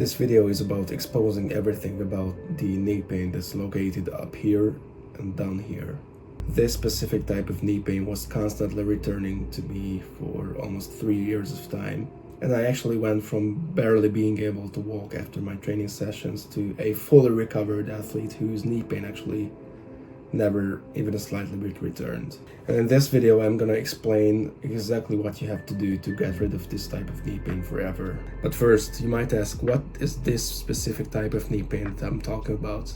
This video is about exposing everything about the knee pain that's located up here and down here. This specific type of knee pain was constantly returning to me for almost 3 years of time. And I actually went from barely being able to walk after my training sessions to a fully recovered athlete whose knee pain actually never even slightly returned. And in this video I'm gonna explain exactly what you have to do to get rid of this type of knee pain forever. But first, you might ask, what is this specific type of knee pain that I'm talking about?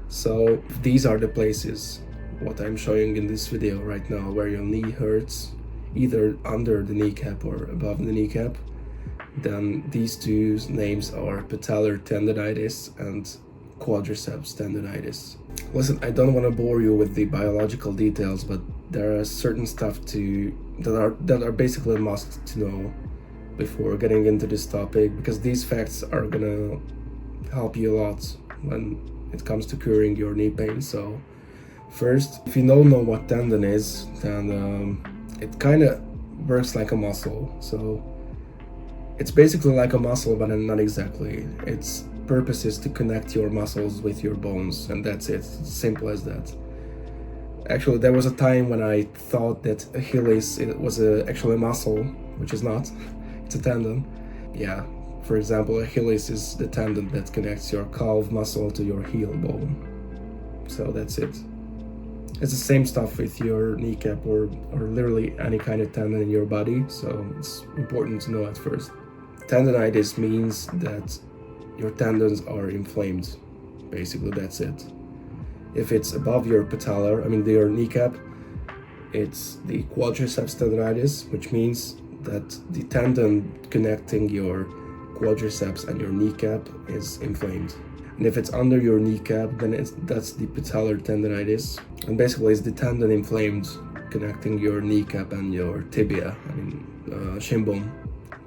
So these are the places, what I'm showing in this video right now, where your knee hurts, either under the kneecap or above the kneecap. Then these two names are patellar tendonitis and quadriceps tendonitis. Listen, I don't want to bore you with the biological details, but there are certain stuff that are basically a must to know before getting into this topic, because these facts are gonna help you a lot when it comes to curing your knee pain. So first, if you don't know what tendon is, then it kind of works like a muscle. So it's basically like a muscle, but not exactly. Its purpose is to connect your muscles with your bones, and that's it. It's simple as that. Actually, there was a time when I thought that Achilles was actually a muscle, which is not. It's a tendon. Yeah, for example, Achilles is the tendon that connects your calf muscle to your heel bone. So that's it. It's the same stuff with your kneecap or literally any kind of tendon in your body, so it's important to know at first. Tendonitis means that your tendons are inflamed. Basically, that's it. If it's above your patellar, your kneecap, it's the quadriceps tendonitis, which means that the tendon connecting your quadriceps and your kneecap is inflamed. And if it's under your kneecap, then that's the patellar tendonitis. And basically, it's the tendon inflamed connecting your kneecap and your tibia, shin bone.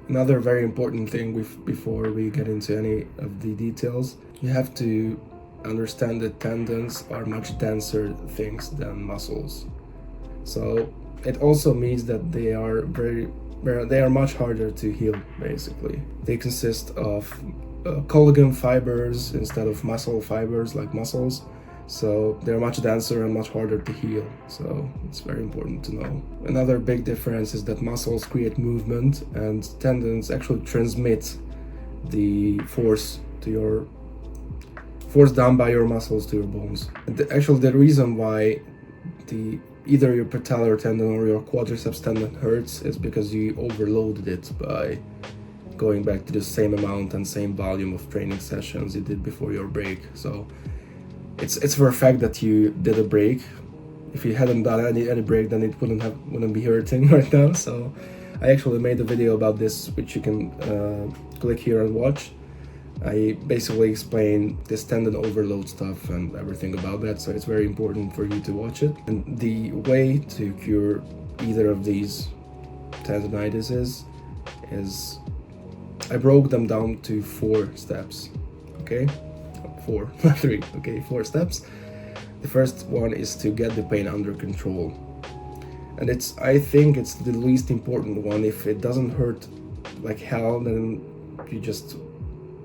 Another very important thing before we get into any of the details, you have to understand that tendons are much denser things than muscles. So it also means that they are much harder to heal, basically. They consist of collagen fibers instead of muscle fibers like muscles. So they're much denser and much harder to heal. So it's very important to know. Another big difference is that muscles create movement and tendons actually transmit the force done by your muscles to your bones. And the reason why either your patellar tendon or your quadriceps tendon hurts is because you overloaded it by going back to the same amount and same volume of training sessions you did before your break. So it's for a fact that you did a break. If you hadn't done any break, then it wouldn't be hurting right now. So I actually made a video about this, which you can click here and watch. I basically explain this tendon overload stuff and everything about that, so it's very important for you to watch it. And the way to cure either of these tendinitises is I broke them down to 4 steps. Okay? 4, not 3. Okay, 4 steps. The first one is to get the pain under control. And I think it's the least important one. If it doesn't hurt like hell, then you just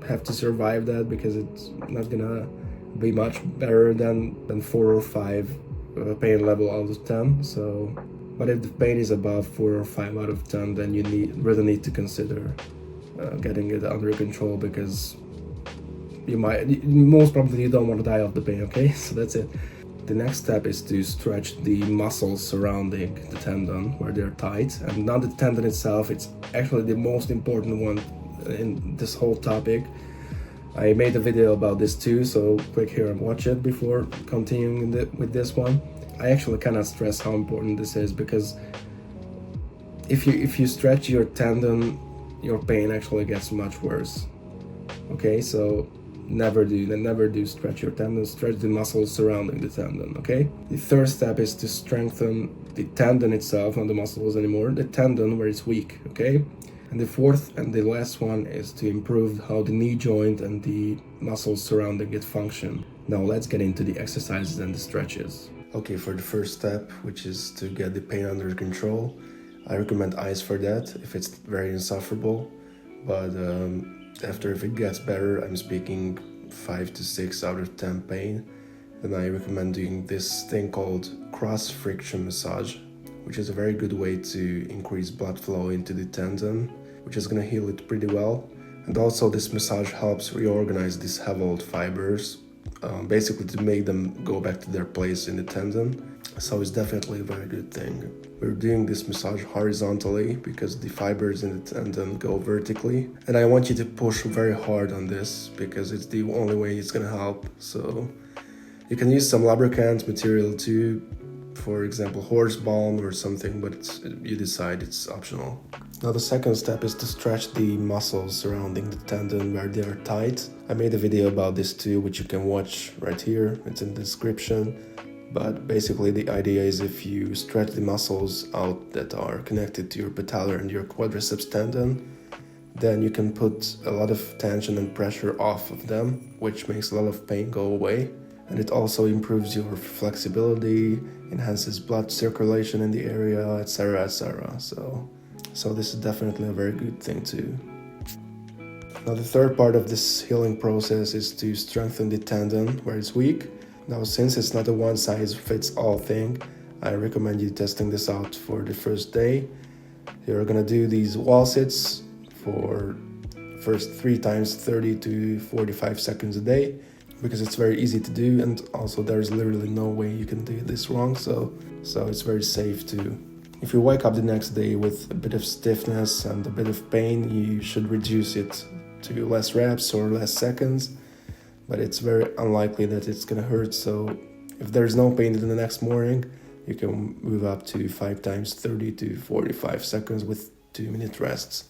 have to survive that, because it's not gonna be much better than 4 or 5 pain level out of 10. So, but if the pain is above 4 or 5 out of 10, then you really need to consider getting it under control, because most probably you don't want to die of the pain. Okay, so that's it. The next step is to stretch the muscles surrounding the tendon where they're tight, and not the tendon itself. It's actually the most important one in this whole topic. I made a video about this too, so click here and watch it before continuing with this one. I actually cannot stress how important this is, because if you stretch your tendon, your pain actually gets much worse. Okay, so never do stretch your tendon. Stretch the muscles surrounding the tendon. Okay, the third step is to strengthen the tendon itself, not the muscles anymore, the tendon where it's weak. Okay, and the fourth and the last one is to improve how the knee joint and the muscles surrounding it function. Now let's get into the exercises and the stretches. Okay, for the first step, which is to get the pain under control, I recommend ice for that if it's very insufferable. But After, if it gets better, I'm speaking 5 to 6 out of 10 pain, then I recommend doing this thing called cross-friction massage, which is a very good way to increase blood flow into the tendon, which is going to heal it pretty well. And also this massage helps reorganize these have-old fibers, basically to make them go back to their place in the tendon. So it's definitely a very good thing. We're doing this massage horizontally because the fibers in the tendon go vertically. And I want you to push very hard on this because it's the only way it's going to help. So you can use some lubricant material too, for example horse balm or something, but you decide, it's optional. Now the second step is to stretch the muscles surrounding the tendon where they are tight. I made a video about this too, which you can watch right here, it's in the description. But basically the idea is if you stretch the muscles out that are connected to your patellar and your quadriceps tendon, then you can put a lot of tension and pressure off of them, which makes a lot of pain go away. And it also improves your flexibility, enhances blood circulation in the area, etc, etc. So this is definitely a very good thing too. Now the third part of this healing process is to strengthen the tendon where it's weak. Now since it's not a one-size-fits-all thing, I recommend you testing this out for the first day. You're gonna do these wall sits for first 3 times 30 to 45 seconds a day, because it's very easy to do, and also there's literally no way you can do this wrong, so it's very safe too. If you wake up the next day with a bit of stiffness and a bit of pain, you should reduce it to less reps or less seconds, but it's very unlikely that it's gonna hurt, so if there's no pain in the next morning, you can move up to 5 times 30 to 45 seconds with 2-minute rests.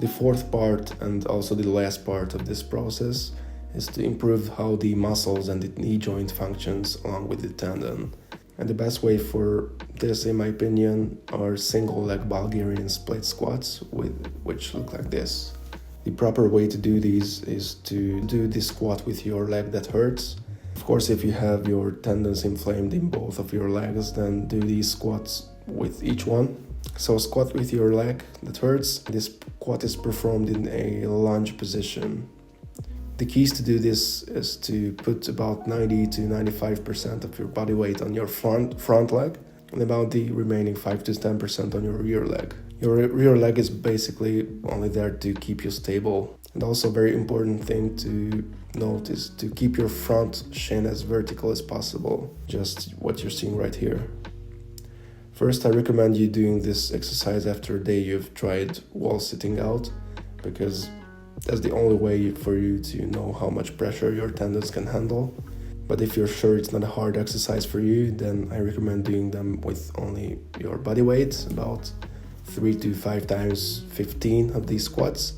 The fourth part, and also the last part of this process, is to improve how the muscles and the knee joint functions along with the tendon. And the best way for this, in my opinion, are single leg Bulgarian split squats, which look like this. The proper way to do these is to do the squat with your leg that hurts. Of course, if you have your tendons inflamed in both of your legs, then do these squats with each one. So squat with your leg that hurts. This squat is performed in a lunge position. The keys to do this is to put about 90 to 95% of your body weight on your front leg and about the remaining 5 to 10% on your rear leg. Your rear leg is basically only there to keep you stable. And also very important thing to note is to keep your front shin as vertical as possible, just what you're seeing right here. First, I recommend you doing this exercise after a day you've tried wall sitting out, because that's the only way for you to know how much pressure your tendons can handle. But if you're sure it's not a hard exercise for you, then I recommend doing them with only your body weight, about 3 to 5 times 15 of these squats.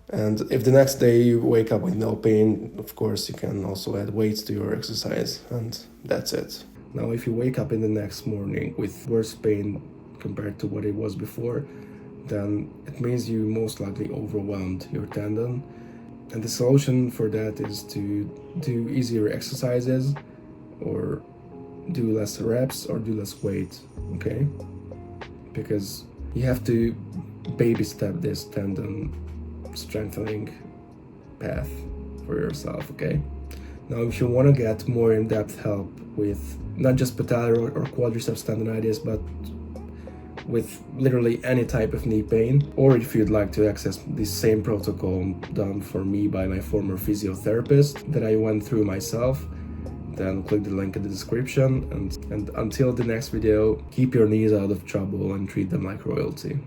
And if the next day you wake up with no pain, of course you can also add weights to your exercise, and that's it. Now if you wake up in the next morning with worse pain compared to what it was before, then it means you most likely overwhelmed your tendon. And the solution for that is to do easier exercises, or do less reps, or do less weight, okay? Because you have to baby step this tendon strengthening path for yourself, okay? Now if you want to get more in-depth help with not just patellar or quadriceps tendonitis, but with literally any type of knee pain, or if you'd like to access the same protocol done for me by my former physiotherapist that I went through myself, then click the link in the description, and until the next video, keep your knees out of trouble and treat them like royalty.